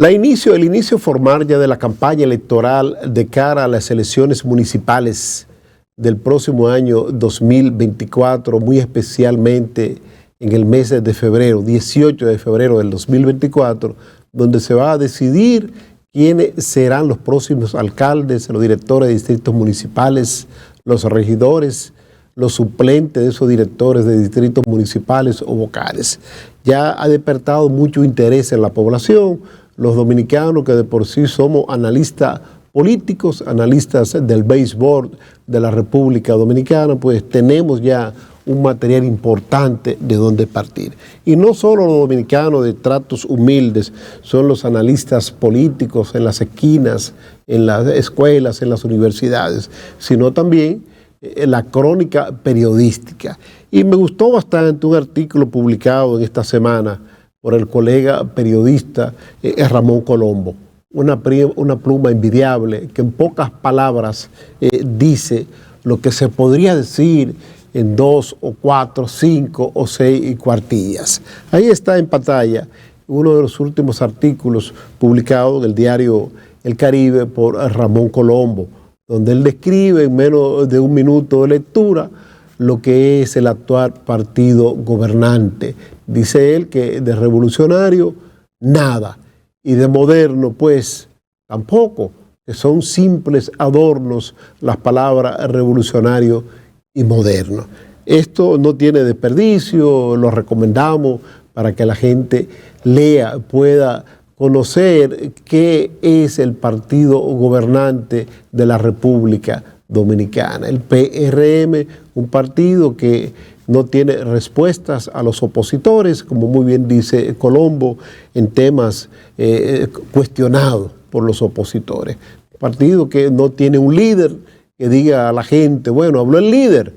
El inicio formal ya de la campaña electoral de cara a las elecciones municipales del próximo año 2024, muy especialmente en el mes de febrero, 18 de febrero del 2024, donde se va a decidir quiénes serán los próximos alcaldes, los directores de distritos municipales, los regidores, los suplentes de esos directores de distritos municipales o vocales. Ya ha despertado mucho interés en la población. Los dominicanos, que de por sí somos analistas políticos, analistas del béisbol de la República Dominicana, pues tenemos ya un material importante de donde partir. Y no solo los dominicanos de tratos humildes son los analistas políticos en las esquinas, en las escuelas, en las universidades, sino también la crónica periodística. Y me gustó bastante un artículo publicado en esta semana por el colega periodista Ramón Colombo, una pluma envidiable que en pocas palabras dice lo que se podría decir en 2 o 4, 5 o 6 cuartillas. Ahí está en pantalla uno de los últimos artículos publicados en el diario El Caribe por Ramón Colombo, donde él describe en menos de un minuto de lectura lo que es el actual partido gobernante. Dice él que de revolucionario, nada, y de moderno, pues, tampoco, que son simples adornos las palabras revolucionario y moderno. Esto no tiene desperdicio, lo recomendamos para que la gente lea, pueda conocer qué es el partido gobernante de la República Dominicana. El PRM, un partido que no tiene respuestas a los opositores, como muy bien dice Colombo, en temas cuestionados por los opositores. Un partido que no tiene un líder que diga a la gente, bueno, habló el líder.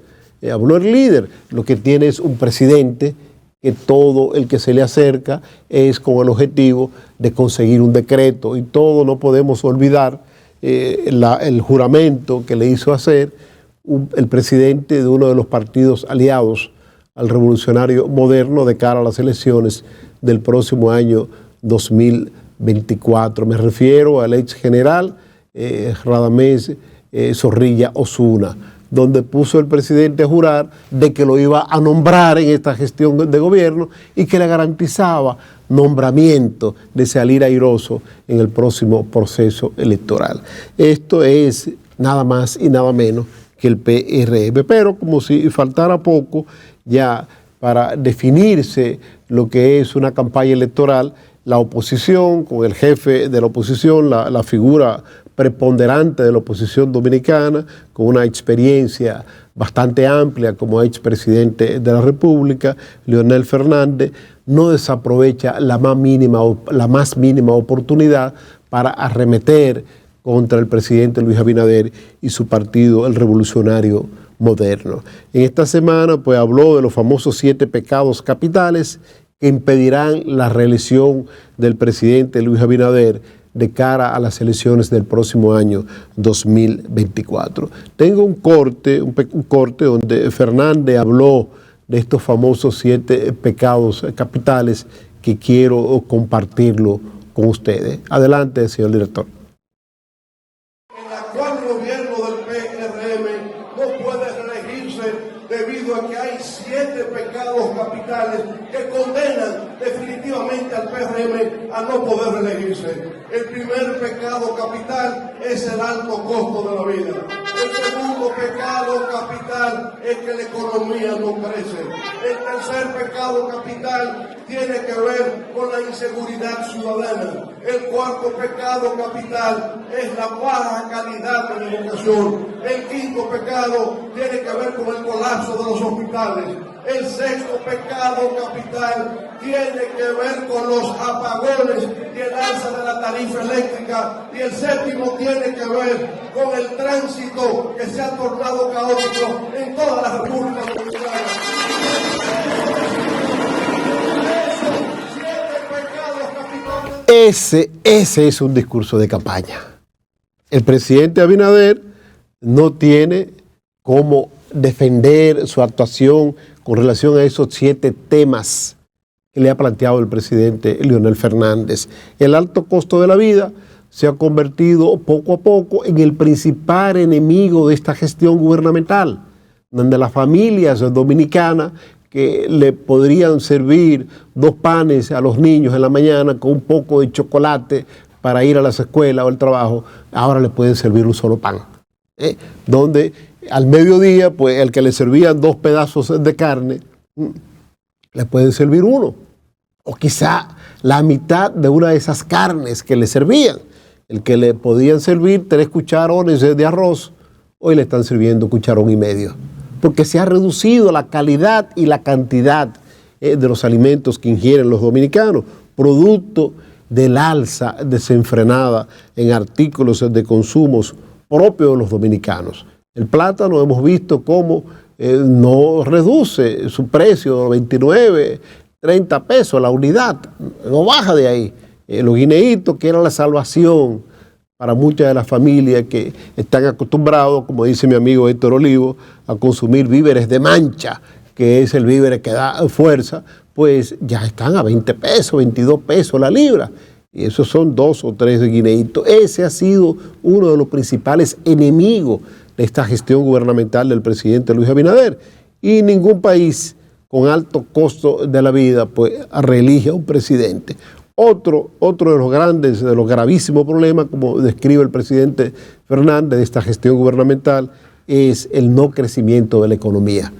Lo que tiene es un presidente que todo el que se le acerca es con el objetivo de conseguir un decreto. Y todo no podemos olvidar el juramento que le hizo hacer el presidente de uno de los partidos aliados al revolucionario moderno de cara a las elecciones del próximo año 2024. Me refiero al ex general Radamés Zorrilla Osuna, donde puso el presidente a jurar de que lo iba a nombrar en esta gestión de gobierno y que le garantizaba nombramiento de salir airoso en el próximo proceso electoral. Esto es nada más y nada menos que el PRM, pero como si faltara poco ya para definirse lo que es una campaña electoral, la oposición, con el jefe de la oposición, la figura preponderante de la oposición dominicana, con una experiencia bastante amplia como expresidente de la República, Leonel Fernández, no desaprovecha la más mínima oportunidad para arremeter contra el presidente Luis Abinader y su partido, el Revolucionario Moderno. En esta semana, pues, habló de los famosos 7 pecados capitales que impedirán la reelección del presidente Luis Abinader de cara a las elecciones del próximo año 2024. Tengo un corte donde Fernández habló de estos famosos 7 pecados capitales que quiero compartirlo con ustedes. Adelante, señor director. El actual gobierno del PRM no puede reelegirse debido a que hay 7 pecados capitales que condenan definitivamente al PRM a no poder reelegirse. El primer pecado capital es el alto costo de la vida. El segundo pecado capital es que la economía no crece. El tercer pecado capital tiene que ver con la inseguridad ciudadana. El cuarto pecado capital es la baja calidad de la educación. El quinto pecado tiene que ver con el colapso de los hospitales. El sexto pecado capital tiene que ver con los apagones y el alza de la tarifa eléctrica. Y el séptimo tiene que ver con el tránsito que se ha tornado caótico en toda la República Dominicana. Ese es un discurso de campaña. El presidente Abinader no tiene cómo defender su actuación con relación a esos 7 temas que le ha planteado el presidente Leonel Fernández. El alto costo de la vida se ha convertido poco a poco en el principal enemigo de esta gestión gubernamental, donde las familias dominicanas que le podrían servir 2 panes a los niños en la mañana con un poco de chocolate para ir a las escuelas o al trabajo, ahora le pueden servir un solo pan. Donde al mediodía, pues el que le servían 2 pedazos de carne, le pueden servir 1. O quizá la mitad de una de esas carnes que le servían. El que le podían servir 3 cucharones de arroz, hoy le están sirviendo 1,5 cucharones. Porque se ha reducido la calidad y la cantidad de los alimentos que ingieren los dominicanos, producto del alza desenfrenada en artículos de consumos propios de los dominicanos. El plátano hemos visto cómo no reduce su precio de 29, 30 pesos la unidad, no baja de ahí. Los guineitos, que era la salvación para muchas de las familias que están acostumbrados, como dice mi amigo Héctor Olivo, a consumir víveres de mancha, que es el víver que da fuerza, pues ya están a 20 pesos, 22 pesos la libra. Y esos son 2 o 3 guineitos. Ese ha sido uno de los principales enemigos de esta gestión gubernamental del presidente Luis Abinader. Y ningún país con alto costo de la vida pues reelige a un presidente. Otro de los grandes, de los gravísimos problemas, como describe el presidente Fernández de esta gestión gubernamental, es el no crecimiento de la economía.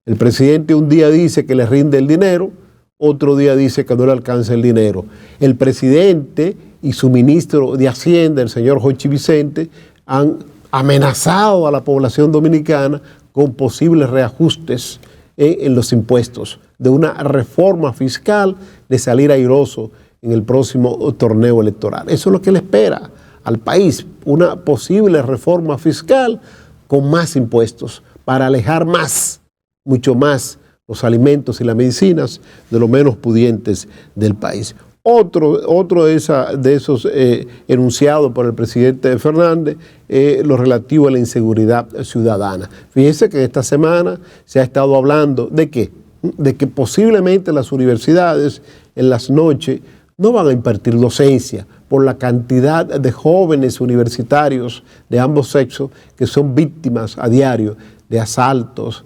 El presidente un día dice que le rinde el dinero, otro día dice que no le alcanza el dinero. El presidente y su ministro de Hacienda, el señor Jochi Vicente, han amenazado a la población dominicana con posibles reajustes en los impuestos, de una reforma fiscal, de salir airoso en el próximo torneo electoral. Eso es lo que le espera al país, una posible reforma fiscal con más impuestos para alejar más, mucho más, los alimentos y las medicinas de los menos pudientes del país. Otro de esos enunciados por el presidente Fernández, lo relativo a la inseguridad ciudadana. Fíjense que esta semana se ha estado hablando de ¿qué? De que posiblemente las universidades en las noches no van a impartir docencia por la cantidad de jóvenes universitarios de ambos sexos que son víctimas a diario de asaltos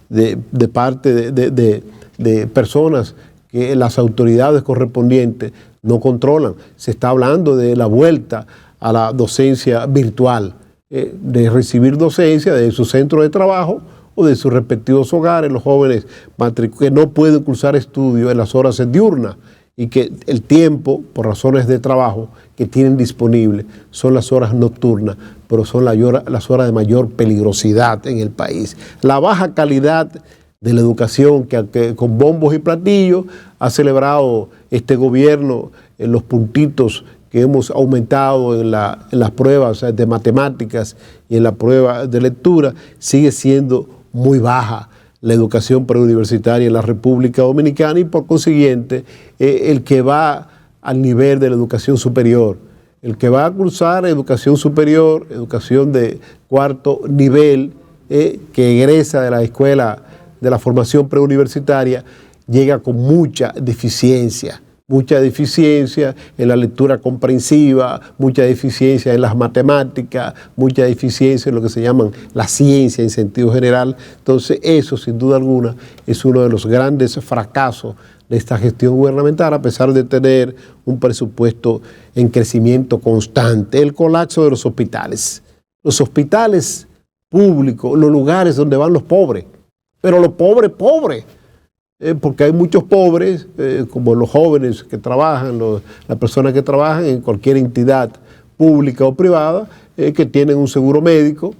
de parte de personas que las autoridades correspondientes no controlan. Se está hablando de la vuelta a la docencia virtual, de recibir docencia de su centro de trabajo o de sus respectivos hogares, los jóvenes que no pueden cursar estudios en las horas diurnas y que el tiempo, por razones de trabajo, que tienen disponible son las horas nocturnas, pero son las horas de mayor peligrosidad en el país. La baja calidad de la educación que con bombos y platillos ha celebrado este gobierno en los puntitos que hemos aumentado en las pruebas de matemáticas y en la prueba de lectura, sigue siendo muy baja la educación preuniversitaria en la República Dominicana y por consiguiente el que va al nivel de la educación superior, el que va a cursar educación superior, educación de 4º nivel, que egresa de la escuela de la formación preuniversitaria, llega con mucha deficiencia en la lectura comprensiva, mucha deficiencia en las matemáticas, mucha deficiencia en lo que se llaman la ciencia en sentido general. Entonces eso sin duda alguna es uno de los grandes fracasos de esta gestión gubernamental, a pesar de tener un presupuesto en crecimiento constante. El colapso de los hospitales públicos, los lugares donde van los pobres, pero los pobres, porque hay muchos pobres, como los jóvenes que trabajan, las personas que trabajan en cualquier entidad pública o privada, que tienen un seguro médico,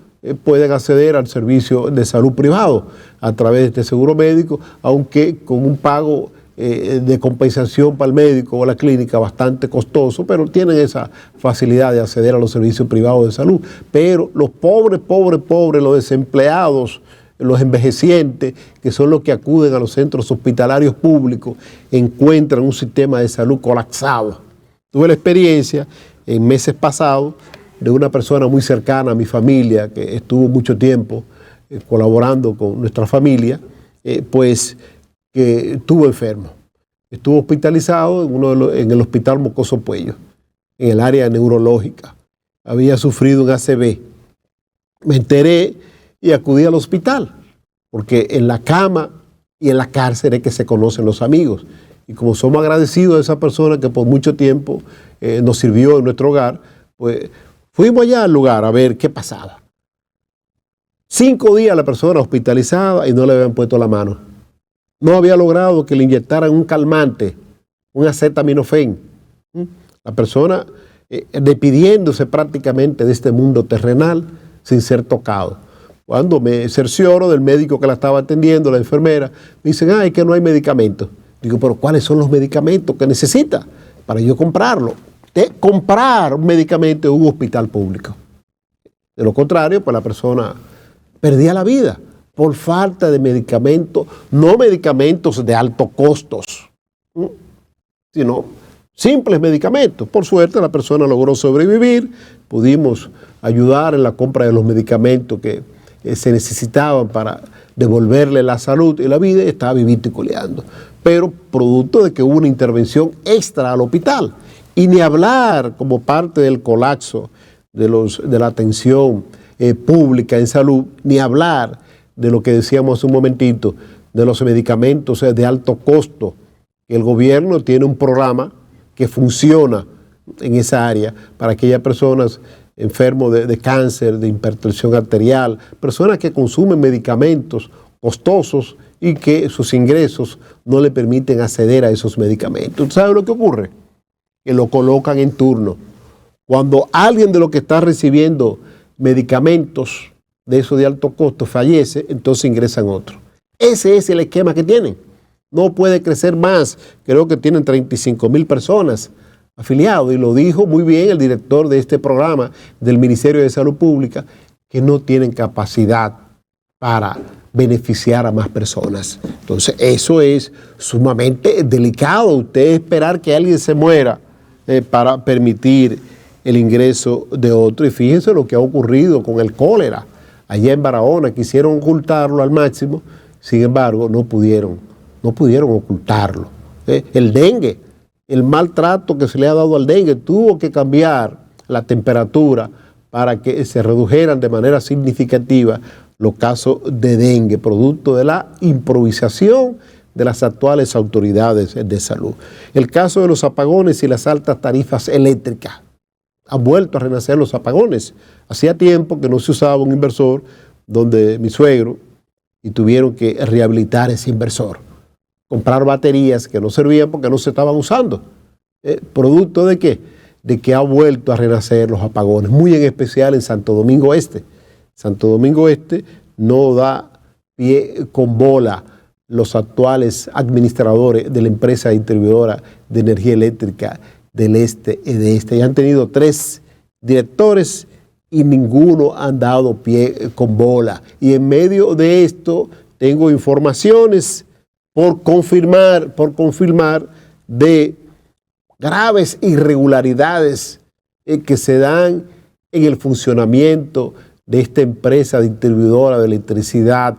pueden acceder al servicio de salud privado a través de este seguro médico, aunque con un pago de compensación para el médico o la clínica bastante costoso, pero tienen esa facilidad de acceder a los servicios privados de salud. Pero los pobres, los desempleados, los envejecientes, que son los que acuden a los centros hospitalarios públicos, encuentran un sistema de salud colapsado. Tuve la experiencia en meses pasados de una persona muy cercana a mi familia, que estuvo mucho tiempo colaborando con nuestra familia, pues que estuvo enfermo. estuvo hospitalizado en el Hospital Mocoso Puello, en el área neurológica. Había sufrido un ACV. Me enteré y acudí al hospital, porque en la cama y en la cárcel es que se conocen los amigos. Y como somos agradecidos a esa persona que por mucho tiempo nos sirvió en nuestro hogar, pues fuimos allá al lugar a ver qué pasaba. 5 días la persona hospitalizada y no le habían puesto la mano. No había logrado que le inyectaran un calmante, un acetaminofén. La persona despidiéndose prácticamente de este mundo terrenal sin ser tocado. Cuando me cercioro del médico que la estaba atendiendo, la enfermera, me dicen, es que no hay medicamentos. Digo, pero ¿cuáles son los medicamentos que necesita para yo comprarlo? Comprar un medicamento en un hospital público. De lo contrario, pues la persona perdía la vida por falta de medicamentos, no medicamentos de altos costos, sino simples medicamentos. Por suerte la persona logró sobrevivir, pudimos ayudar en la compra de los medicamentos que se necesitaban para devolverle la salud y la vida, y estaba vivito y coleando. Pero producto de que hubo una intervención extra al hospital, y ni hablar como parte del colapso de la atención pública en salud, ni hablar de lo que decíamos hace un momentito, de los medicamentos de alto costo. El gobierno tiene un programa que funciona en esa área para aquellas personas enfermos de cáncer, de hipertensión arterial, personas que consumen medicamentos costosos y que sus ingresos no le permiten acceder a esos medicamentos. ¿Sabe lo que ocurre? Que lo colocan en turno. Cuando alguien de los que está recibiendo medicamentos de esos de alto costo fallece, entonces ingresan otros. Ese es el esquema que tienen. No puede crecer más. Creo que tienen 35,000 personas afiliados, y lo dijo muy bien el director de este programa del Ministerio de Salud Pública, que no tienen capacidad para beneficiar a más personas. Entonces eso es sumamente delicado. Usted esperar que alguien se muera para permitir el ingreso de otro. Y fíjense lo que ha ocurrido con el cólera. Allá en Barahona quisieron ocultarlo al máximo, sin embargo no pudieron ocultarlo. El dengue, el maltrato que se le ha dado al dengue, tuvo que cambiar la temperatura para que se redujeran de manera significativa los casos de dengue, producto de la improvisación de las actuales autoridades de salud. El caso de los apagones y las altas tarifas eléctricas. Han vuelto a renacer los apagones. Hacía tiempo que no se usaba un inversor donde mi suegro, y tuvieron que rehabilitar ese inversor. Comprar baterías que no servían porque no se estaban usando. ¿Producto de qué? De que ha vuelto a renacer los apagones, muy en especial en Santo Domingo Este. Santo Domingo Este no da pie con bola los actuales administradores de la empresa distribuidora de energía eléctrica del este y de este. Ya han tenido 3 directores y ninguno han dado pie con bola. Y en medio de esto tengo informaciones por confirmar de graves irregularidades que se dan en el funcionamiento de esta empresa distribuidora de electricidad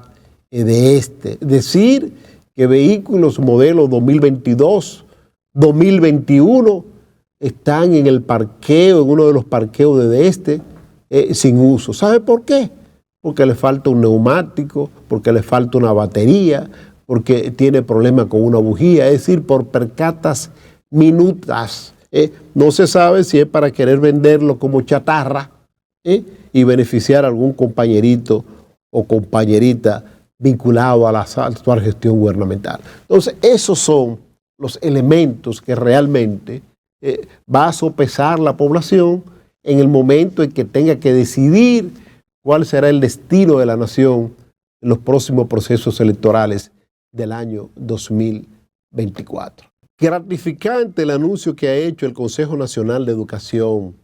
de este. Decir que vehículos modelo 2022, 2021 están en el parqueo, en uno de los parqueos de este, sin uso. ¿Sabe por qué? Porque le falta un neumático, porque le falta una batería, porque tiene problemas con una bujía, es decir, por percatas minutas. No se sabe si es para querer venderlo como chatarra y beneficiar a algún compañerito o compañerita vinculado a la actual gestión gubernamental. Entonces, esos son los elementos que realmente va a sopesar la población en el momento en que tenga que decidir cuál será el destino de la nación en los próximos procesos electorales del año 2024. Gratificante el anuncio que ha hecho el Consejo Nacional de Educación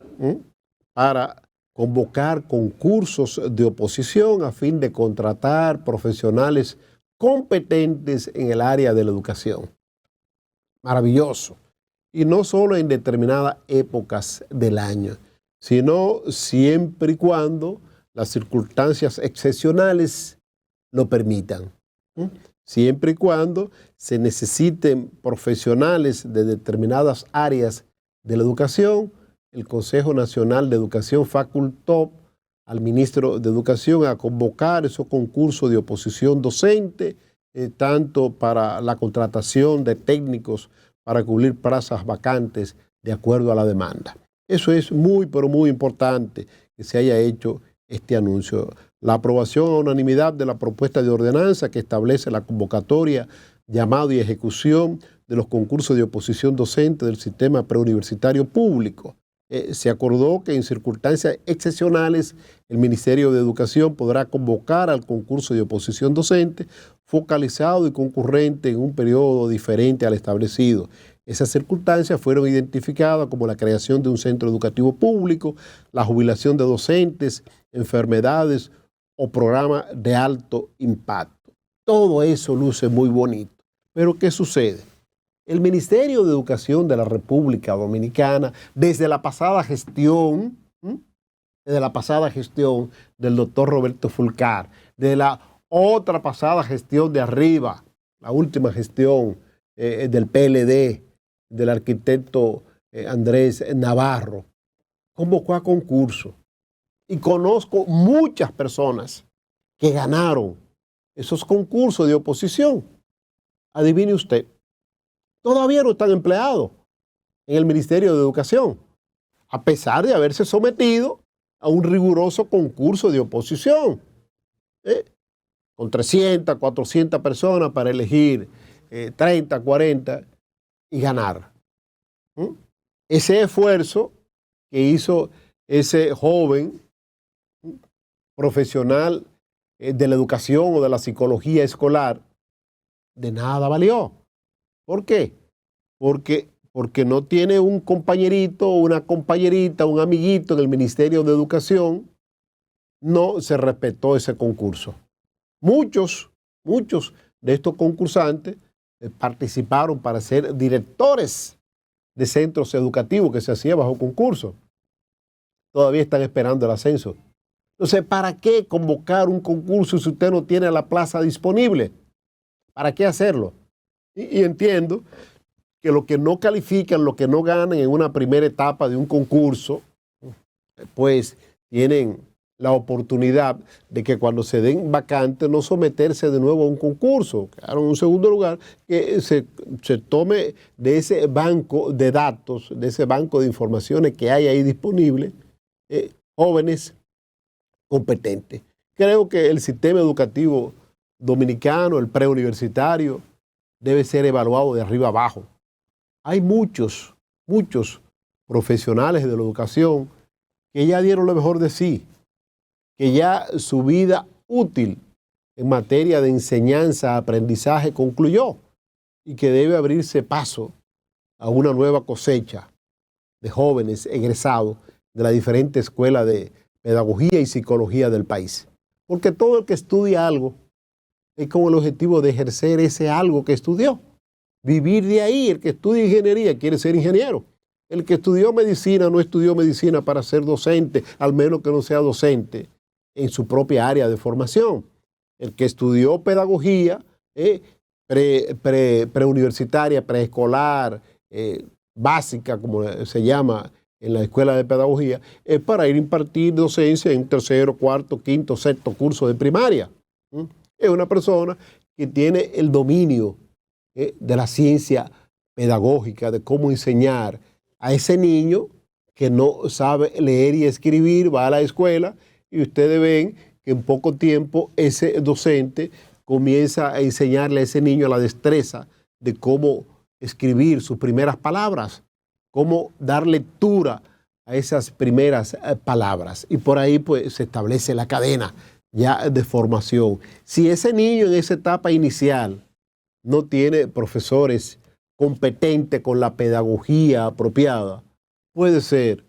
para convocar concursos de oposición a fin de contratar profesionales competentes en el área de la educación. Maravilloso. Y no solo en determinadas épocas del año, sino siempre y cuando las circunstancias excepcionales lo permitan. siempre y cuando se necesiten profesionales de determinadas áreas de la educación. El Consejo Nacional de Educación facultó al ministro de Educación a convocar esos concursos de oposición docente, tanto para la contratación de técnicos para cubrir plazas vacantes de acuerdo a la demanda. Eso es muy, pero muy importante que se haya hecho este anuncio. La aprobación a unanimidad de la propuesta de ordenanza que establece la convocatoria, llamado y ejecución de los concursos de oposición docente del sistema preuniversitario público. Se acordó que en circunstancias excepcionales el Ministerio de Educación podrá convocar al concurso de oposición docente focalizado y concurrente en un periodo diferente al establecido. Esas circunstancias fueron identificadas como la creación de un centro educativo público, la jubilación de docentes, enfermedades o programas de alto impacto. Todo eso luce muy bonito. Pero ¿qué sucede? El Ministerio de Educación de la República Dominicana, desde la pasada gestión del doctor Roberto Fulcar, de la otra pasada gestión de arriba, la última gestión del PLD, del arquitecto Andrés Navarro, convocó a concurso. Y conozco muchas personas que ganaron esos concursos de oposición. Adivine usted, todavía no están empleados en el Ministerio de Educación, a pesar de haberse sometido a un riguroso concurso de oposición, con 300, 400 personas para elegir 30, 40 y ganar. Ese esfuerzo que hizo ese joven profesional de la educación o de la psicología escolar, de nada valió. ¿Por qué? Porque no tiene un compañerito, una compañerita, un amiguito en el Ministerio de Educación, no se respetó ese concurso. Muchos de estos concursantes participaron para ser directores de centros educativos que se hacía bajo concurso. Todavía están esperando el ascenso. Entonces, ¿para qué convocar un concurso si usted no tiene la plaza disponible? ¿Para qué hacerlo? Y entiendo que los que no califican, los que no ganan en una primera etapa de un concurso, pues tienen la oportunidad de que cuando se den vacantes no someterse de nuevo a un concurso. Claro, en un segundo lugar, que se tome de ese banco de datos, de ese banco de informaciones que hay ahí disponible, jóvenes competentes. Creo que el sistema educativo dominicano, el preuniversitario, debe ser evaluado de arriba abajo. Hay muchos profesionales de la educación que ya dieron lo mejor de sí, que ya su vida útil en materia de enseñanza, aprendizaje concluyó y que debe abrirse paso a una nueva cosecha de jóvenes egresados de las diferentes escuelas de pedagogía y psicología del país. Porque todo el que estudia algo es con el objetivo de ejercer ese algo que estudió. Vivir de ahí. El que estudia ingeniería quiere ser ingeniero. El que estudió medicina no estudió medicina para ser docente, al menos que no sea docente en su propia área de formación. El que estudió pedagogía, preuniversitaria, preescolar, básica, como se llama en la escuela de pedagogía, es para ir a impartir docencia en tercero, cuarto, quinto, sexto curso de primaria. Es una persona que tiene el dominio de la ciencia pedagógica, de cómo enseñar a ese niño que no sabe leer y escribir, va a la escuela y ustedes ven que en poco tiempo ese docente comienza a enseñarle a ese niño la destreza de cómo escribir sus primeras palabras, cómo dar lectura a esas primeras palabras. Y por ahí pues se establece la cadena ya de formación. Si ese niño en esa etapa inicial no tiene profesores competentes con la pedagogía apropiada, puede ser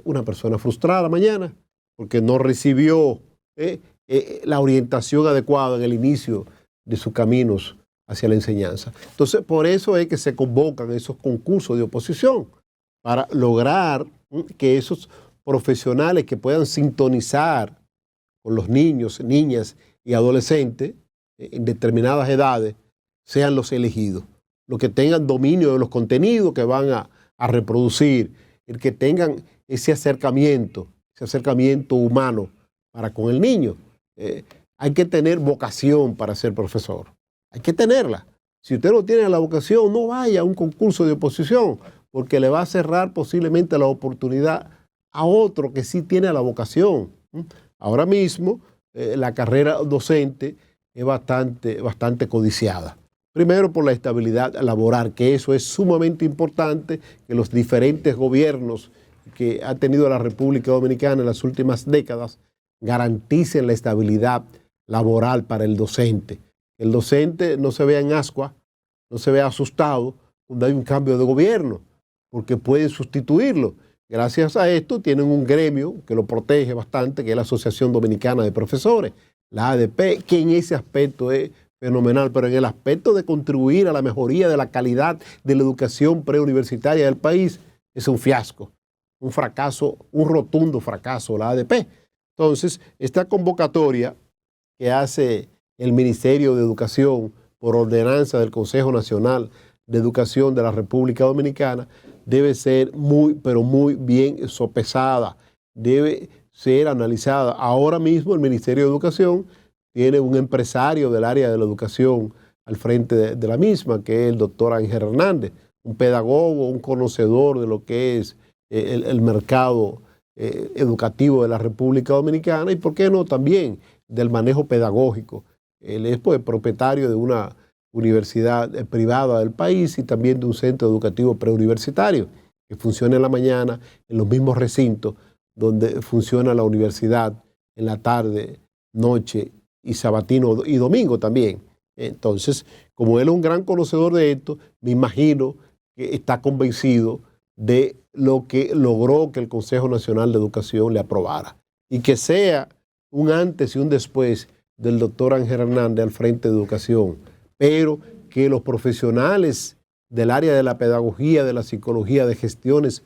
una persona frustrada mañana porque no recibió la orientación adecuada en el inicio de sus caminos hacia la enseñanza. Entonces, por eso es que se convocan esos concursos de oposición, para lograr que esos profesionales que puedan sintonizar con los niños, niñas y adolescentes, en determinadas edades sean los elegidos, los que tengan dominio de los contenidos que van a reproducir, el que tengan ese acercamiento humano para con el niño. Hay que tener vocación para ser profesor, hay que tenerla. Si usted no tiene la vocación, no vaya a un concurso de oposición, porque le va a cerrar posiblemente la oportunidad a otro que sí tiene la vocación. Ahora mismo, la carrera docente es bastante codiciada. Primero por la estabilidad laboral, que eso es sumamente importante, que los diferentes gobiernos que ha tenido la República Dominicana en las últimas décadas garanticen la estabilidad laboral para el docente. El docente no se vea en ascua, no se vea asustado cuando hay un cambio de gobierno, porque pueden sustituirlo. Gracias a esto tienen un gremio que lo protege bastante, que es la Asociación Dominicana de Profesores, la ADP, que en ese aspecto es fenomenal, pero en el aspecto de contribuir a la mejoría de la calidad de la educación preuniversitaria del país, es un fiasco, un fracaso, un rotundo fracaso la ADP. Entonces, esta convocatoria que hace el Ministerio de Educación por ordenanza del Consejo Nacional de Educación de la República Dominicana debe ser pero muy bien sopesada, debe ser analizada. Ahora mismo el Ministerio de Educación tiene un empresario del área de la educación al frente de la misma, que es el doctor Ángel Hernández, un pedagogo, un conocedor de lo que es el mercado educativo de la República Dominicana y, ¿por qué no?, también del manejo pedagógico. Él es pues propietario de una universidad privada del país y también de un centro educativo preuniversitario que funciona en la mañana en los mismos recintos donde funciona la universidad en la tarde, noche y sabatino y domingo también. Entonces, como él es un gran conocedor de esto, me imagino que está convencido de lo que logró que el Consejo Nacional de Educación le aprobara y que sea un antes y un después del doctor Ángel Hernández al frente de educación, pero que los profesionales del área de la pedagogía, de la psicología, de gestiones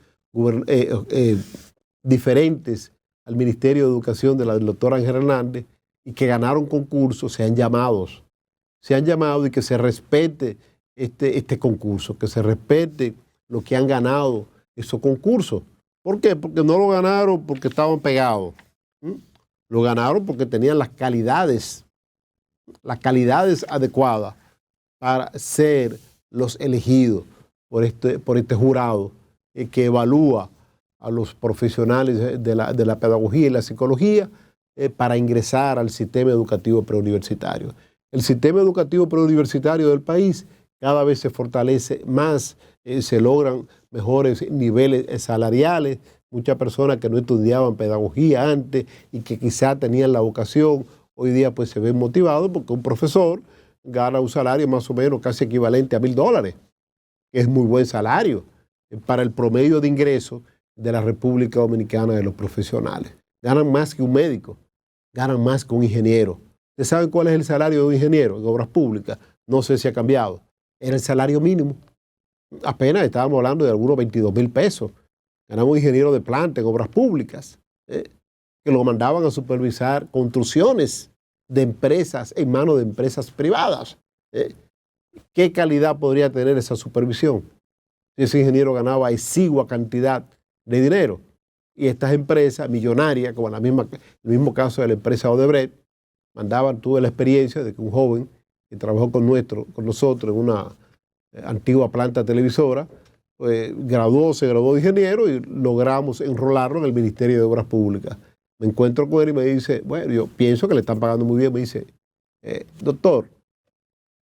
diferentes al Ministerio de Educación del doctor Ángel Hernández y que ganaron concursos sean llamados y que se respete este concurso, que se respete lo que han ganado esos concursos. ¿Por qué? Porque no lo ganaron porque estaban pegados. Lo ganaron porque tenían las calidades adecuadas para ser los elegidos por este jurado que evalúa a los profesionales de la pedagogía y la psicología para ingresar al sistema educativo preuniversitario. El sistema educativo preuniversitario del país cada vez se fortalece más, se logran mejores niveles salariales. Muchas personas que no estudiaban pedagogía antes y que quizá tenían la vocación, hoy día pues se ven motivados porque un profesor gana un salario más o menos casi equivalente a $1,000, que es muy buen salario para el promedio de ingresos de la República Dominicana de los profesionales. Ganan más que un médico, ganan más que un ingeniero. ¿Ustedes saben cuál es el salario de un ingeniero en obras públicas? No sé si ha cambiado. Era el salario mínimo. Apenas estábamos hablando de algunos 22,000 pesos. Ganaba un ingeniero de planta en obras públicas, que lo mandaban a supervisar construcciones de empresas en manos de empresas privadas. ¿Qué calidad podría tener esa supervisión si ese ingeniero ganaba exigua cantidad de dinero? Y estas empresas millonarias, como el mismo caso de la empresa Odebrecht, tuve la experiencia de que un joven que trabajó con nosotros en una antigua planta televisora, pues se graduó de ingeniero y logramos enrolarlo en el Ministerio de Obras Públicas. Me encuentro con él y me dice, bueno, yo pienso que le están pagando muy bien. Me dice, doctor,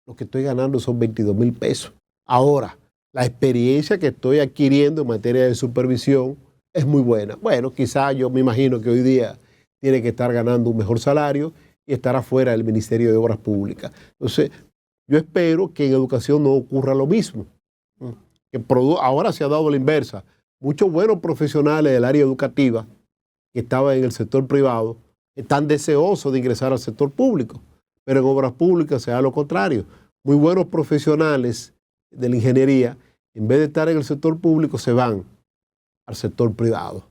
lo que estoy ganando son 22,000 pesos. Ahora, la experiencia que estoy adquiriendo en materia de supervisión es muy buena. Bueno, quizá yo me imagino que hoy día tiene que estar ganando un mejor salario y estar afuera del Ministerio de Obras Públicas. Entonces, yo espero que en educación no ocurra lo mismo. Ahora se ha dado la inversa. Muchos buenos profesionales del área educativa que estaban en el sector privado están deseosos de ingresar al sector público, pero en obras públicas se da lo contrario. Muy buenos profesionales de la ingeniería, en vez de estar en el sector público, se van al sector privado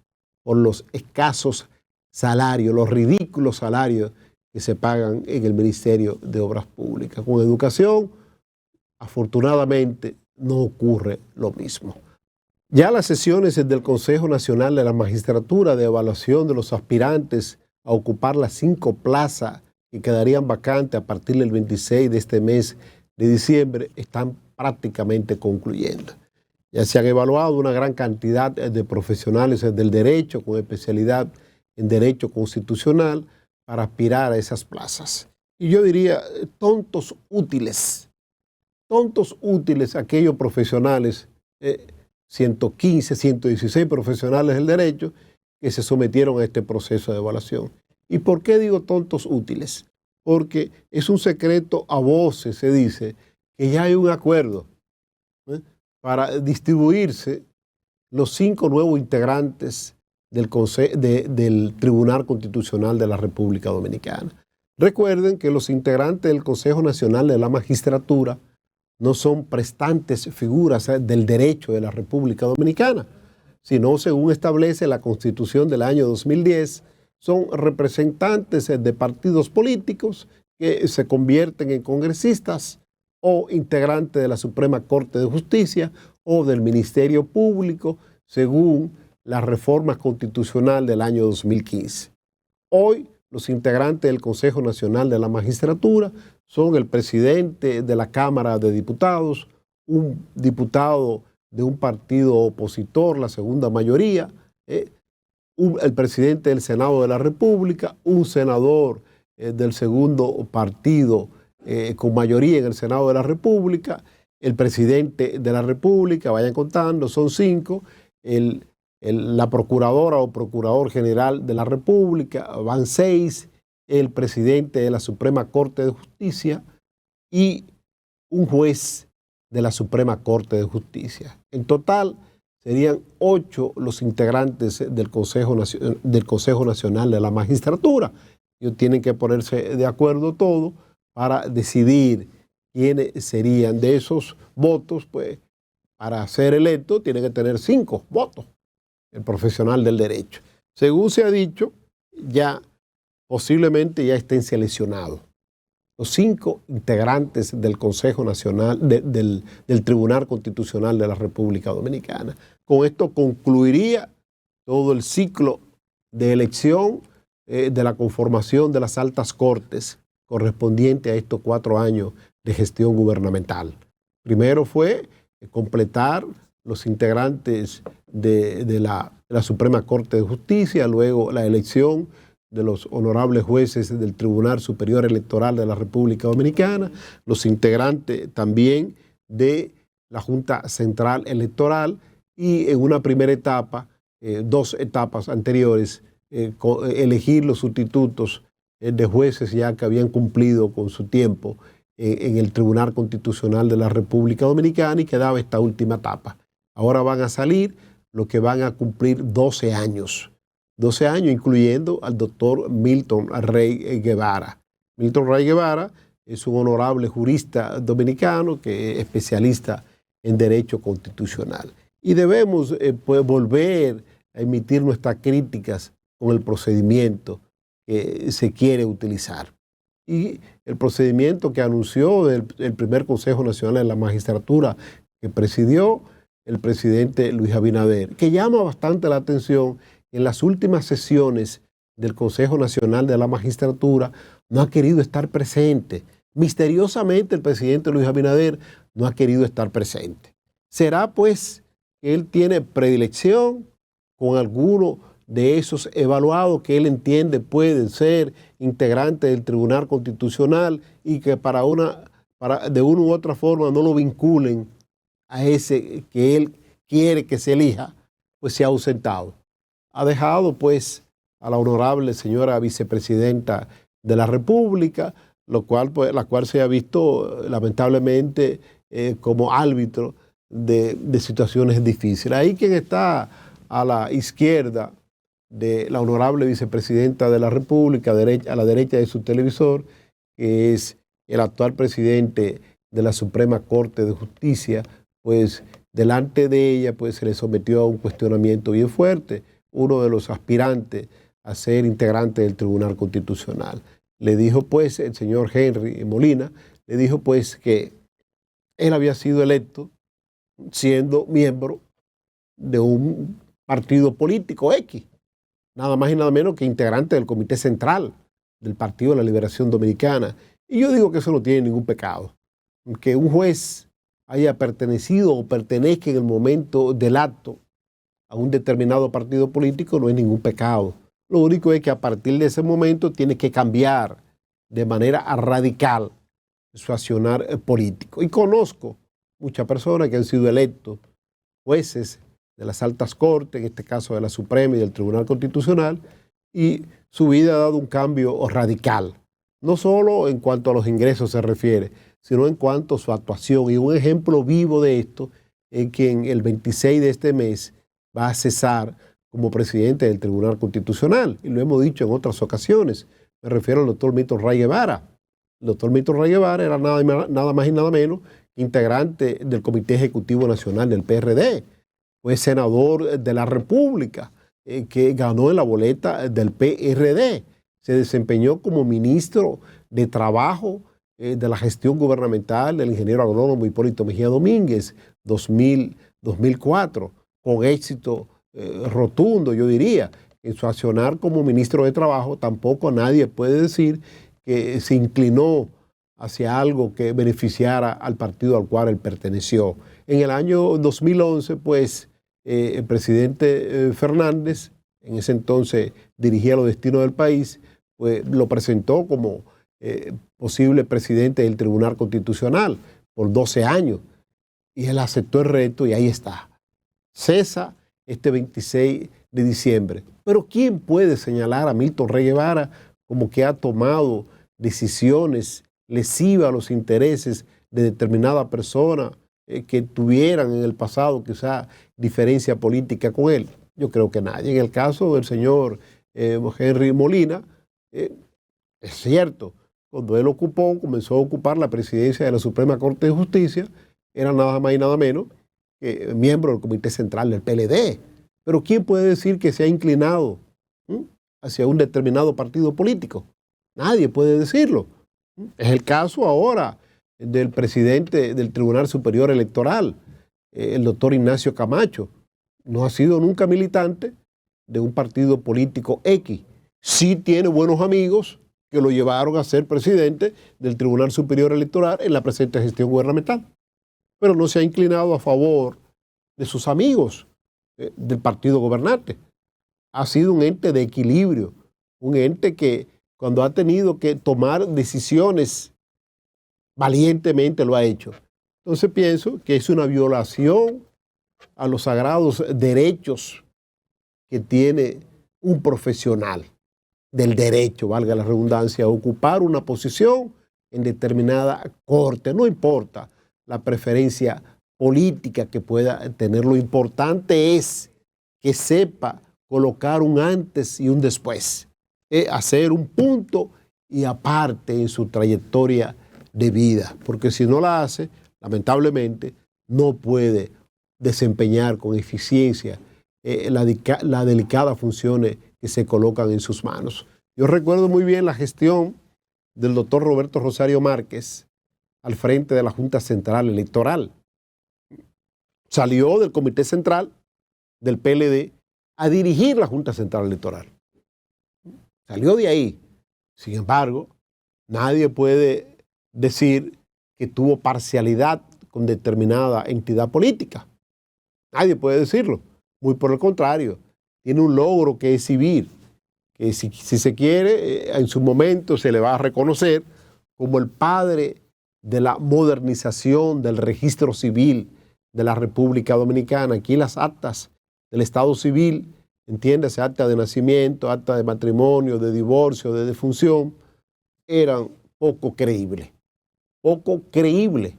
por los escasos salarios, los ridículos salarios que se pagan en el Ministerio de Obras Públicas. Con educación, afortunadamente, no ocurre lo mismo. Ya las sesiones del Consejo Nacional de la Magistratura de evaluación de los aspirantes a ocupar las 5 plazas que quedarían vacantes a partir del 26 de este mes de diciembre están prácticamente concluyendo. Ya se han evaluado una gran cantidad de profesionales del derecho con especialidad en derecho constitucional para aspirar a esas plazas. Y yo diría tontos útiles aquellos profesionales, 115, 116 profesionales del derecho que se sometieron a este proceso de evaluación. ¿Y por qué digo tontos útiles? Porque es un secreto a voces, se dice, que ya hay un acuerdo para distribuirse los 5 nuevos integrantes del Tribunal Constitucional de la República Dominicana. Recuerden que los integrantes del Consejo Nacional de la Magistratura no son prestantes figuras del derecho de la República Dominicana, sino, según establece la Constitución del año 2010, son representantes de partidos políticos que se convierten en congresistas o integrantes de la Suprema Corte de Justicia o del Ministerio Público, según la reforma constitucional del año 2015. Hoy, los integrantes del Consejo Nacional de la Magistratura son el presidente de la Cámara de Diputados, un diputado de un partido opositor, la segunda mayoría, el presidente del Senado de la República, un senador del segundo partido con mayoría en el Senado de la República, el presidente de la República, vayan contando, son 5, la procuradora o procurador general de la República, van 6, el presidente de la Suprema Corte de Justicia y un juez de la Suprema Corte de Justicia. En total serían 8 los integrantes del Consejo Nacional de la Magistratura. Ellos tienen que ponerse de acuerdo todos para decidir quiénes serían de esos votos. Pues para ser electo tiene que tener 5 votos el profesional del derecho. Según se ha dicho, ya posiblemente ya estén seleccionados los 5 integrantes del Consejo Nacional, del Tribunal Constitucional de la República Dominicana. Con esto concluiría todo el ciclo de elección de la conformación de las altas cortes correspondiente a estos 4 años de gestión gubernamental. Primero fue completar los integrantes de la Suprema Corte de Justicia, luego la elección de los honorables jueces del Tribunal Superior Electoral de la República Dominicana, los integrantes también de la Junta Central Electoral y en una primera etapa, 2 etapas anteriores, elegir los sustitutos de jueces ya que habían cumplido con su tiempo en el Tribunal Constitucional de la República Dominicana y quedaba esta última etapa. Ahora van a salir los que van a cumplir 12 años. 12 años, incluyendo al doctor Milton Rey Guevara. Milton Rey Guevara es un honorable jurista dominicano que es especialista en derecho constitucional. Y debemos pues, volver a emitir nuestras críticas con el procedimiento que se quiere utilizar. Y el procedimiento que anunció el primer Consejo Nacional de la Magistratura que presidió el presidente Luis Abinader, que llama bastante la atención. En las últimas sesiones del Consejo Nacional de la Magistratura no ha querido estar presente. Misteriosamente el presidente Luis Abinader no ha querido estar presente. ¿Será pues que él tiene predilección con alguno de esos evaluados que él entiende pueden ser integrantes del Tribunal Constitucional y que de una u otra forma no lo vinculen a ese que él quiere que se elija? Pues se ha ausentado. Ha dejado pues a la honorable señora vicepresidenta de la República, la cual se ha visto lamentablemente como árbitro de situaciones difíciles. Ahí quien está a la izquierda de la honorable vicepresidenta de la República, a la derecha de su televisor, que es el actual presidente de la Suprema Corte de Justicia, pues delante de ella pues, se le sometió a un cuestionamiento bien fuerte, uno de los aspirantes a ser integrante del Tribunal Constitucional. le dijo pues, el señor Henry Molina, le dijo pues que él había sido electo siendo miembro de un partido político X, nada más y nada menos que integrante del Comité Central del Partido de la Liberación Dominicana. Y yo digo que eso no tiene ningún pecado. Que un juez haya pertenecido o pertenezca en el momento del acto a un determinado partido político no es ningún pecado. Lo único es que a partir de ese momento tiene que cambiar de manera radical su accionar político. Y conozco muchas personas que han sido electos jueces de las altas cortes, en este caso de la Suprema y del Tribunal Constitucional, y su vida ha dado un cambio radical, no solo en cuanto a los ingresos se refiere, sino en cuanto a su actuación. Y un ejemplo vivo de esto es que en el 26 de este mes va a cesar como presidente del Tribunal Constitucional, y lo hemos dicho en otras ocasiones. Me refiero al doctor Milton Ray Guevara. El doctor Milton Ray Guevara era nada más y nada menos que integrante del Comité Ejecutivo Nacional del PRD. Fue senador de la República, que ganó en la boleta del PRD. Se desempeñó como ministro de Trabajo de la gestión gubernamental del ingeniero agrónomo Hipólito Mejía Domínguez, 2004, con éxito rotundo, yo diría. En su accionar como ministro de Trabajo, tampoco nadie puede decir que se inclinó hacia algo que beneficiara al partido al cual él perteneció. En el año 2011, pues, el presidente Fernández, en ese entonces dirigía los destinos del país, pues lo presentó como posible presidente del Tribunal Constitucional por 12 años. Y él aceptó el reto y ahí está. Cesa este 26 de diciembre. Pero ¿quién puede señalar a Milton Ray Guevara como que ha tomado decisiones lesivas a los intereses de determinada persona que tuvieran en el pasado quizá diferencia política con él? Yo creo que nadie. En el caso del señor Henry Molina, es cierto, cuando él comenzó a ocupar la presidencia de la Suprema Corte de Justicia, era nada más y nada menos que miembro del Comité Central del PLD. Pero ¿quién puede decir que se ha inclinado hacia un determinado partido político? Nadie puede decirlo. Es el caso ahora del presidente del Tribunal Superior Electoral, el doctor Ignacio Camacho. No ha sido nunca militante de un partido político X. Sí tiene buenos amigos que lo llevaron a ser presidente del Tribunal Superior Electoral en la presente gestión gubernamental. Pero no se ha inclinado a favor de sus amigos del partido gobernante. Ha sido un ente de equilibrio, un ente que cuando ha tenido que tomar decisiones valientemente lo ha hecho. Entonces pienso que es una violación a los sagrados derechos que tiene un profesional del derecho, valga la redundancia, a ocupar una posición en determinada corte. No importa la preferencia política que pueda tener, lo importante es que sepa colocar un antes y un después, hacer un punto y aparte en su trayectoria de vida, porque si no la hace, lamentablemente, no puede desempeñar con eficiencia las delicadas funciones que se colocan en sus manos. Yo recuerdo muy bien la gestión del doctor Roberto Rosario Márquez al frente de la Junta Central Electoral. Salió del Comité Central del PLD a dirigir la Junta Central Electoral. Salió de ahí. Sin embargo, nadie puede decir que tuvo parcialidad con determinada entidad política. Nadie puede decirlo. Muy por el contrario, tiene un logro que exhibir, que si se quiere, en su momento se le va a reconocer como el padre de la modernización del registro civil de la República Dominicana. Aquí las actas del Estado Civil, entiéndase, acta de nacimiento, acta de matrimonio, de divorcio, de defunción, eran poco creíbles. Poco creíbles.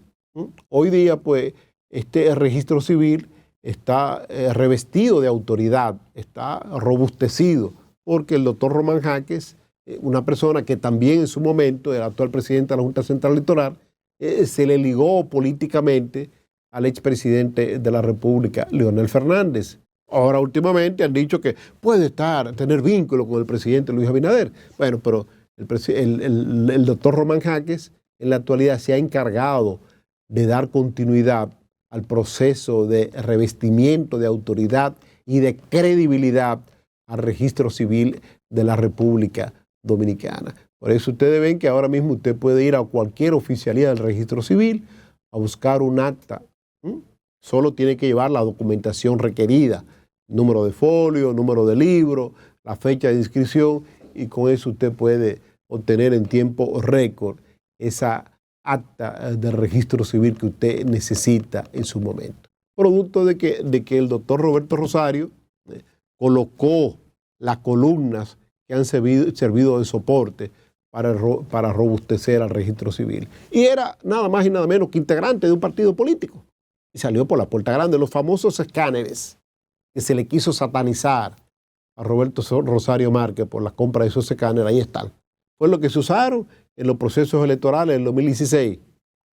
Hoy día, pues, este registro civil está revestido de autoridad, está robustecido, porque el doctor Román Jaques, una persona que también en su momento era actual presidente de la Junta Central Electoral, se le ligó políticamente al expresidente de la República, Leonel Fernández. Ahora últimamente han dicho que puede tener vínculo con el presidente Luis Abinader. Bueno, pero El doctor Román Jaques en la actualidad se ha encargado de dar continuidad al proceso de revestimiento de autoridad y de credibilidad al registro civil de la República Dominicana. Por eso ustedes ven que ahora mismo usted puede ir a cualquier oficialía del registro civil a buscar un acta. Solo tiene que llevar la documentación requerida, número de folio, número de libro, la fecha de inscripción, y con eso usted puede obtener en tiempo récord esa acta de registro civil que usted necesita en su momento. Producto de que el doctor Roberto Rosario colocó las columnas que han servido de soporte para robustecer al registro civil. Y era nada más y nada menos que integrante de un partido político. Y salió por la puerta grande. Los famosos escáneres que se le quiso satanizar a Roberto Rosario Márquez por la compra de esos escáneres, ahí están. Fue lo que se usaron en los procesos electorales del 2016,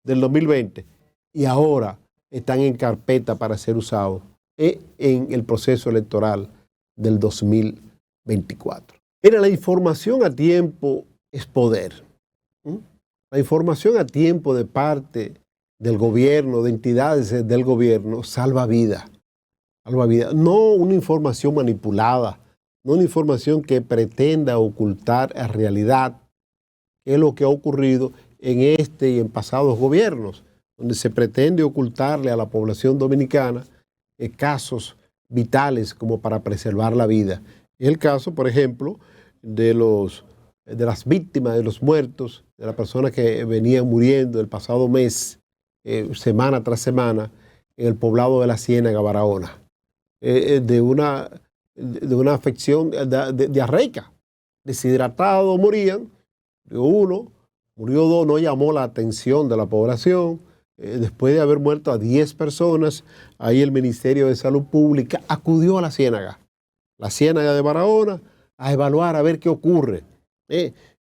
del 2020, y ahora están en carpeta para ser usados en el proceso electoral del 2024. Mira, la información a tiempo es poder. La información a tiempo de parte del gobierno, de entidades del gobierno, salva vida. Salva vida. No una información manipulada, no una información que pretenda ocultar la realidad, que es lo que ha ocurrido en este y en pasados gobiernos, donde se pretende ocultarle a la población dominicana casos vitales como para preservar la vida. Es el caso, por ejemplo, de las víctimas, de los muertos, de las personas que venían muriendo el pasado mes, semana tras semana, en el poblado de la Ciénaga, Barahona, de una afección diarreica. Deshidratados morían, murió uno, murió dos, no llamó la atención de la población. Después de haber muerto a 10 personas, ahí el Ministerio de Salud Pública acudió a la Ciénaga de Barahona, a evaluar, a ver qué ocurre.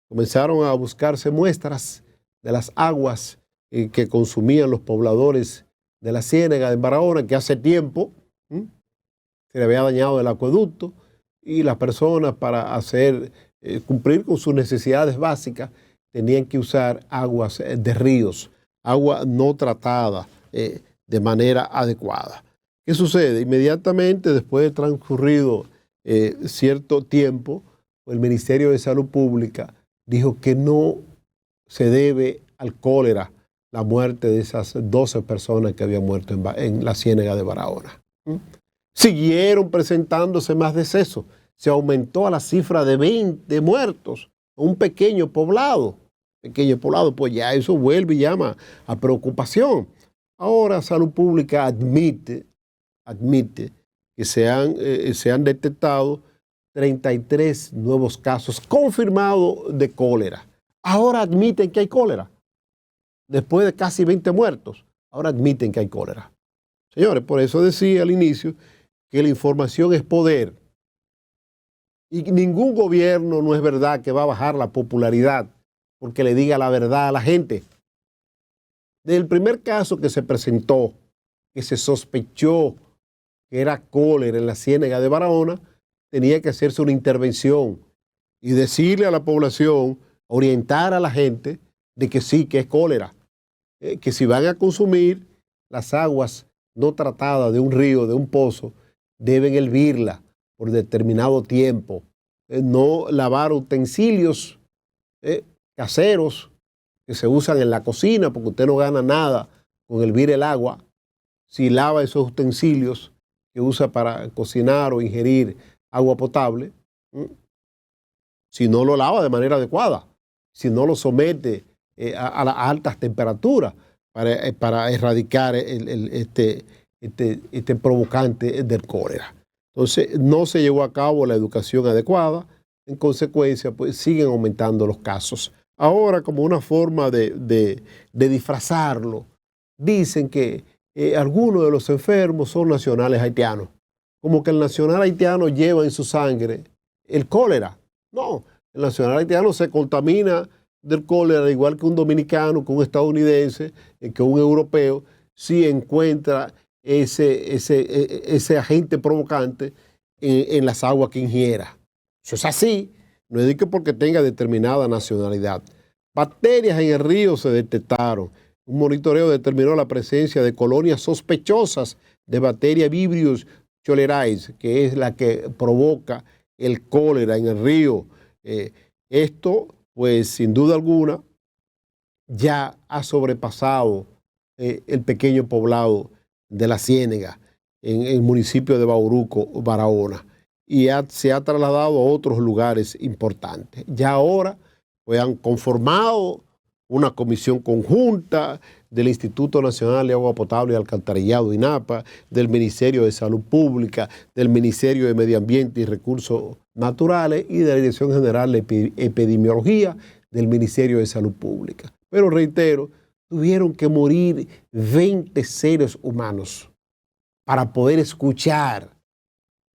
Comenzaron a buscarse muestras de las aguas que consumían los pobladores de la Ciénaga de Barahona, que hace tiempo se le había dañado el acueducto, y las personas para cumplir con sus necesidades básicas tenían que usar aguas de ríos, agua no tratada de manera adecuada. ¿Qué sucede? Inmediatamente después de transcurrido cierto tiempo, el Ministerio de Salud Pública dijo que no se debe al cólera la muerte de esas 12 personas que habían muerto en la Ciénaga de Barahona. Siguieron presentándose más decesos. Se aumentó a la cifra de 20 muertos. Un pequeño poblado, pues ya eso vuelve y llama a preocupación. Ahora Salud Pública admite que se han detectado 33 nuevos casos confirmados de cólera. Ahora admiten que hay cólera. Después de casi 20 muertos, ahora admiten que hay cólera. Señores, por eso decía al inicio que la información es poder. Y ningún gobierno, no es verdad, que va a bajar la popularidad porque le diga la verdad a la gente. Del primer caso que se presentó, que se sospechó que era cólera en la Ciénaga de Barahona, tenía que hacerse una intervención y decirle a la población, orientar a la gente de que sí, que es cólera, que si van a consumir las aguas no tratadas de un río, de un pozo, deben hervirla por determinado tiempo, no lavar utensilios caseros que se usan en la cocina, porque usted no gana nada con hervir el agua si lava esos utensilios que usa para cocinar o ingerir agua potable, si no lo lava de manera adecuada, si no lo somete a las altas temperaturas para erradicar este provocante del cólera. Entonces, no se llevó a cabo la educación adecuada. En consecuencia, pues siguen aumentando los casos. Ahora, como una forma de disfrazarlo, dicen que algunos de los enfermos son nacionales haitianos. Como que el nacional haitiano lleva en su sangre el cólera. No, el nacional haitiano se contamina del cólera igual que un dominicano, que un estadounidense, que un europeo, si encuentra ese agente provocante en las aguas que ingiera. Eso es así. no es de que porque tenga determinada nacionalidad. Bacterias en el río se detectaron. Un monitoreo determinó la presencia de colonias sospechosas de bacteria Vibrio cholerae, que es la que provoca el cólera en el río. Esto, pues sin duda alguna, ya ha sobrepasado el pequeño poblado de La Ciénega, en el municipio de Bauruco, Barahona, y se ha trasladado a otros lugares importantes. Ya ahora pues, han conformado una comisión conjunta del Instituto Nacional de Agua Potable y Alcantarillado, INAPA, del Ministerio de Salud Pública, del Ministerio de Medio Ambiente y Recursos Naturales y de la Dirección General de Epidemiología del Ministerio de Salud Pública. Pero reitero, tuvieron que morir 20 seres humanos para poder escuchar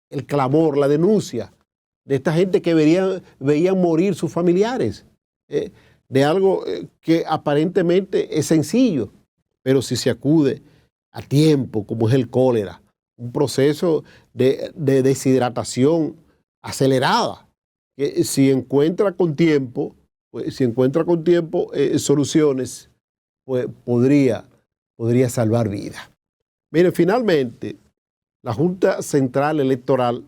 el clamor, la denuncia de esta gente que veían morir sus familiares, de algo que aparentemente es sencillo, pero si se acude a tiempo, como es el cólera, un proceso de deshidratación acelerada, que si encuentra con tiempo, soluciones, pues podría salvar vidas. Miren, finalmente, la Junta Central Electoral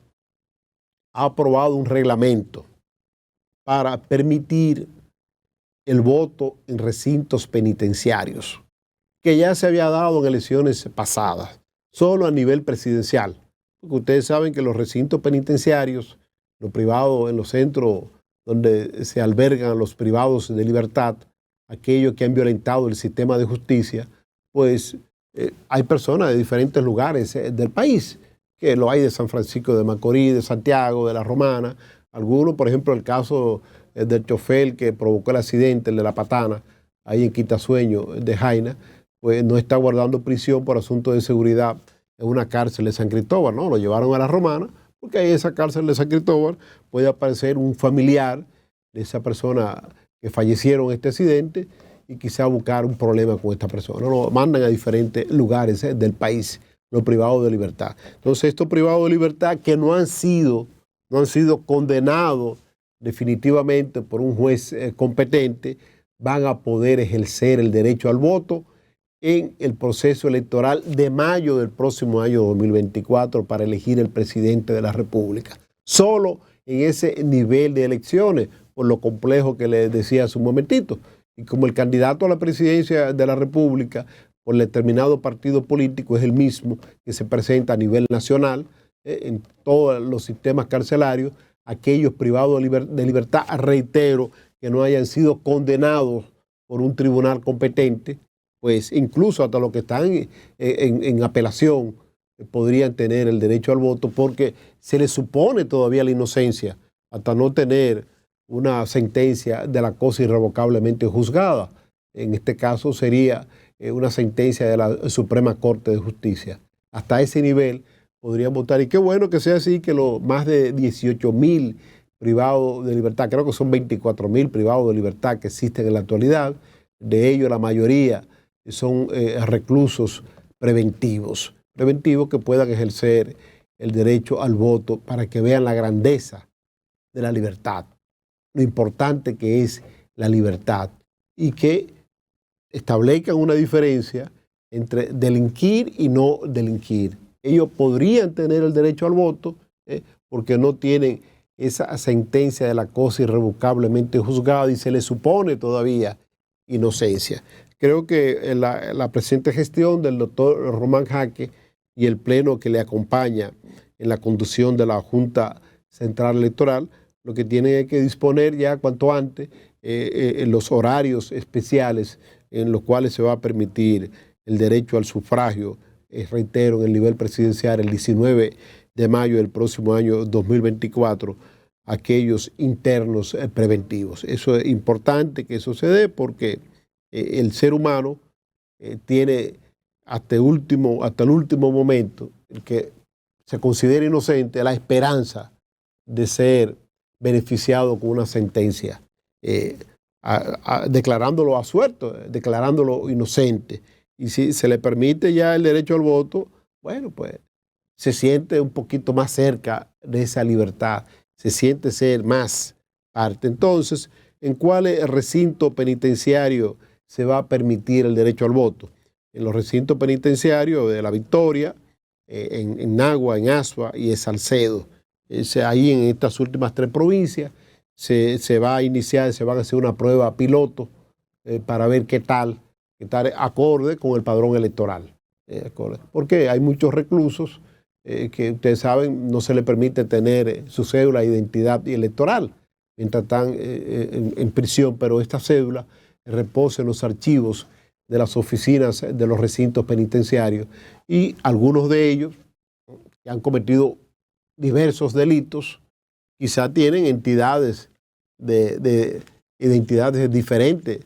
ha aprobado un reglamento para permitir el voto en recintos penitenciarios, que ya se había dado en elecciones pasadas, solo a nivel presidencial. Porque ustedes saben que los recintos penitenciarios, los privados en los centros donde se albergan los privados de libertad, aquellos que han violentado el sistema de justicia, pues hay personas de diferentes lugares del país, que lo hay de San Francisco de Macorís, de Santiago, de La Romana. Algunos, por ejemplo, el caso del chofer que provocó el accidente, el de La Patana, ahí en Quitasueño de Jaina, pues no está guardando prisión por asuntos de seguridad en una cárcel de San Cristóbal, ¿no? Lo llevaron a La Romana, porque ahí en esa cárcel de San Cristóbal puede aparecer un familiar de esa persona que fallecieron en este accidente y quizá buscar un problema con esta persona. Lo mandan a diferentes lugares del país, los privados de libertad. Entonces, estos privados de libertad que no han sido condenados definitivamente por un juez competente, van a poder ejercer el derecho al voto en el proceso electoral de mayo del próximo año 2024 para elegir el presidente de la República. Solo en ese nivel de elecciones, por lo complejo que les decía hace un momentito. Y como el candidato a la presidencia de la República por el determinado partido político es el mismo que se presenta a nivel nacional en todos los sistemas carcelarios, aquellos privados de libertad, reitero, que no hayan sido condenados por un tribunal competente, pues incluso hasta los que están en apelación podrían tener el derecho al voto porque se les supone todavía la inocencia hasta no tener una sentencia de la cosa irrevocablemente juzgada. En este caso sería una sentencia de la Suprema Corte de Justicia. Hasta ese nivel podrían votar. Y qué bueno que sea así, que los más de 18,000 privados de libertad, creo que son 24,000 privados de libertad que existen en la actualidad, de ellos la mayoría son reclusos preventivos que puedan ejercer el derecho al voto para que vean la grandeza de la libertad, lo importante que es la libertad y que establezcan una diferencia entre delinquir y no delinquir. Ellos podrían tener el derecho al voto porque no tienen esa sentencia de la cosa irrevocablemente juzgada y se les supone todavía inocencia. Creo que la presente gestión del doctor Román Jaque y el pleno que le acompaña en la conducción de la Junta Central Electoral, lo que tienen es que disponer ya cuanto antes los horarios especiales en los cuales se va a permitir el derecho al sufragio, reitero, en el nivel presidencial el 19 de mayo del próximo año 2024, aquellos internos preventivos. Eso es importante que eso se dé porque el ser humano tiene hasta el último momento, el que se considera inocente, la esperanza de ser beneficiado con una sentencia, declarándolo absuelto, declarándolo inocente. Y si se le permite ya el derecho al voto, bueno, pues se siente un poquito más cerca de esa libertad, se siente ser más parte. Entonces, ¿en cuál recinto penitenciario se va a permitir el derecho al voto? En los recintos penitenciarios de La Victoria, en Nagua, en Asua y en Salcedo. Ahí en estas últimas 3 provincias se va a iniciar, se van a hacer una prueba piloto para ver qué tal acorde con el padrón electoral. Porque hay muchos reclusos que ustedes saben no se les permite tener su cédula de identidad electoral mientras están en prisión, pero esta cédula reposa en los archivos de las oficinas de los recintos penitenciarios y algunos de ellos que han cometido diversos delitos quizá tienen entidades de identidades diferentes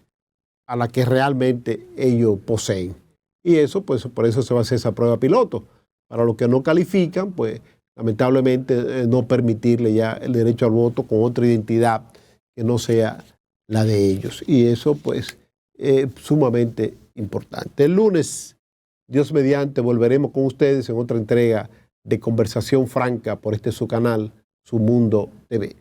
a las que realmente ellos poseen. Y eso, pues, por eso se va a hacer esa prueba piloto. Para los que no califican, pues, lamentablemente no permitirle ya el derecho al voto con otra identidad que no sea la de ellos. Y eso, pues, es sumamente importante. El lunes, Dios mediante, volveremos con ustedes en otra entrega de Conversación Franca por su canal, Su Mundo TV.